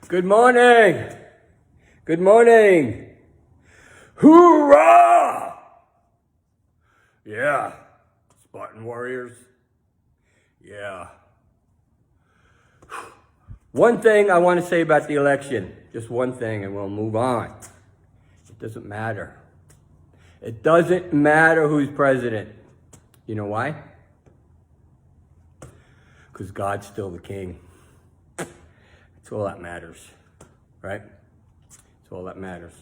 Good morning. Good morning. Hoorah! Yeah. Spartan Warriors. Yeah. One thing I want to say about the election. Just one thing and we'll move on. It doesn't matter. It doesn't matter who's president. You know why? Because God's still the king. That's all that matters, right? That's all that matters.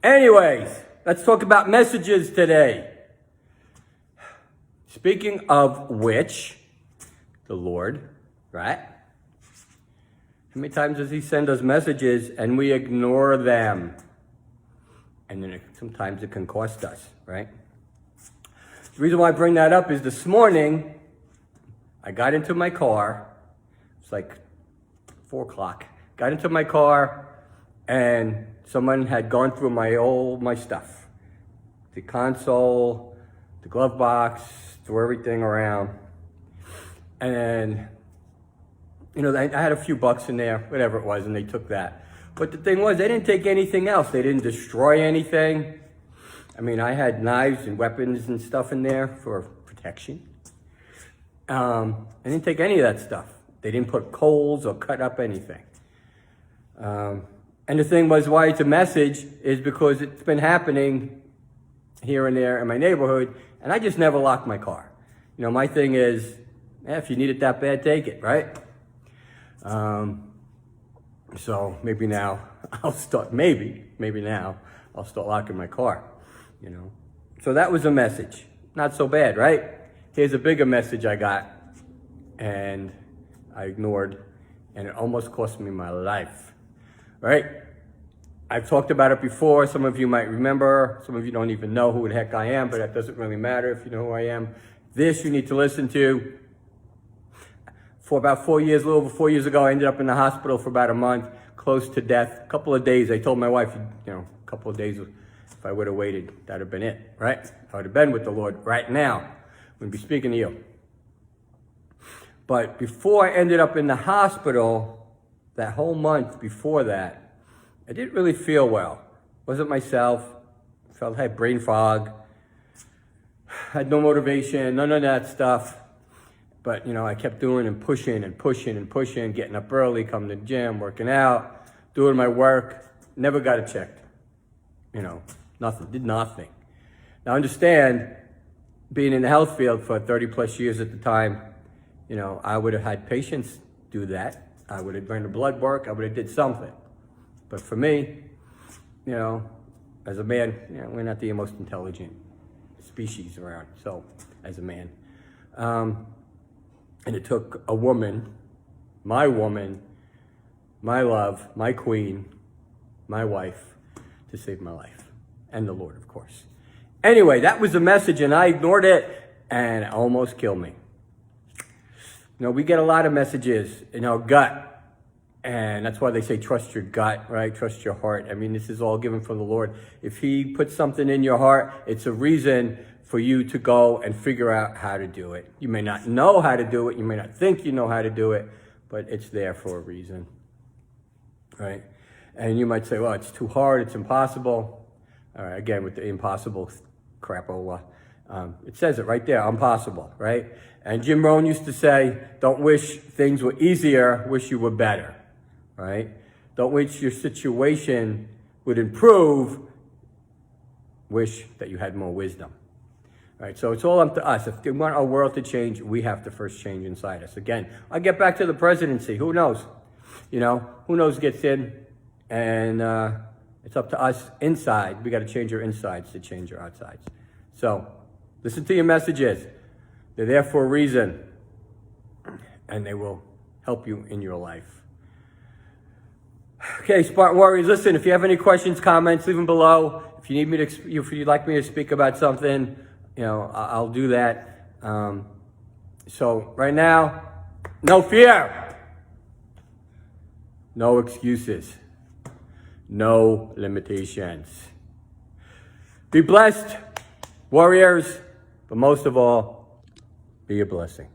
Anyways, let's talk about messages today. Speaking of which, the Lord, right? How many times does he send us messages and we ignore them? And then sometimes it can cost us, right? The reason why I bring that up is this morning, I got into my car. It's like 4 o'clock. Got into my car and someone had gone through my stuff. The console, the glove box, threw everything around. And, you know, I had a few bucks in there, whatever it was, and they took that. But the thing was, they didn't take anything else. They didn't destroy anything. I mean, I had knives and weapons and stuff in there for protection. They didn't take any of that stuff. They didn't put coals or cut up anything. And the thing was, why it's a message is because it's been happening here and there in my neighborhood, and I just never lock my car. You know, my thing is, if you need it that bad, take it, right? So maybe now I'll start, maybe now I'll start locking my car, you know. So that was a message. Not so bad, right? Here's a bigger message I got, and I ignored, and it almost cost me my life, right? I've talked about it before. Some of you might remember. Some of you don't even know who the heck I am, but that doesn't really matter if you know who I am. This you need to listen to. For about 4 years, a little over 4 years ago, I ended up in the hospital for about a month, close to death. A couple of days, I told my wife, you know, a couple of days, if I would have waited, that'd have been it, right? I would have been with the Lord right now. We'd be speaking to you. But before I ended up in the hospital, that whole month before that, I didn't really feel well. Wasn't myself. Felt I had brain fog. Had no motivation, none of that stuff. But, you know, I kept doing and pushing, getting up early, coming to the gym, working out, doing my work. Never got it checked. You know, nothing, did nothing. Now understand, being in the health field for 30 plus years at the time, you know, I would have had patients do that. I would have done the blood work. I would have did something. But for me, you know, as a man, you know, we're not the most intelligent species around. So, as a man, and it took a woman, my love, my queen, my wife, to save my life, and the Lord, of course. Anyway, that was the message, and I ignored it, and it almost killed me. You know, we get a lot of messages in our gut, and that's why they say trust your gut, right? Trust your heart. I mean, this is all given from the Lord. If he puts something in your heart, it's a reason for you to go and figure out how to do it. You may not know how to do it. You may not think you know how to do it, but it's there for a reason, right? And you might say, well, it's too hard. It's impossible. All right, again, with the impossible crapola. It says it right there, impossible, right? And Jim Rohn used to say, don't wish things were easier, wish you were better, right? Don't wish your situation would improve, wish that you had more wisdom. Right, so it's all up to us. If we want our world to change, we have to first change inside us. Again, I'll get back to the presidency. Who knows? You know, who knows gets in? And it's up to us inside. We got to change our insides to change our outsides. So listen to your messages. They're there for a reason. And they will help you in your life. Okay, Spartan Warriors, listen, if you have any questions, comments, leave them below. If you need me to, if you'd like me to speak about something, you know, I'll do that. So right now, no fear, no excuses, no limitations. Be blessed, warriors, but most of all, be a blessing.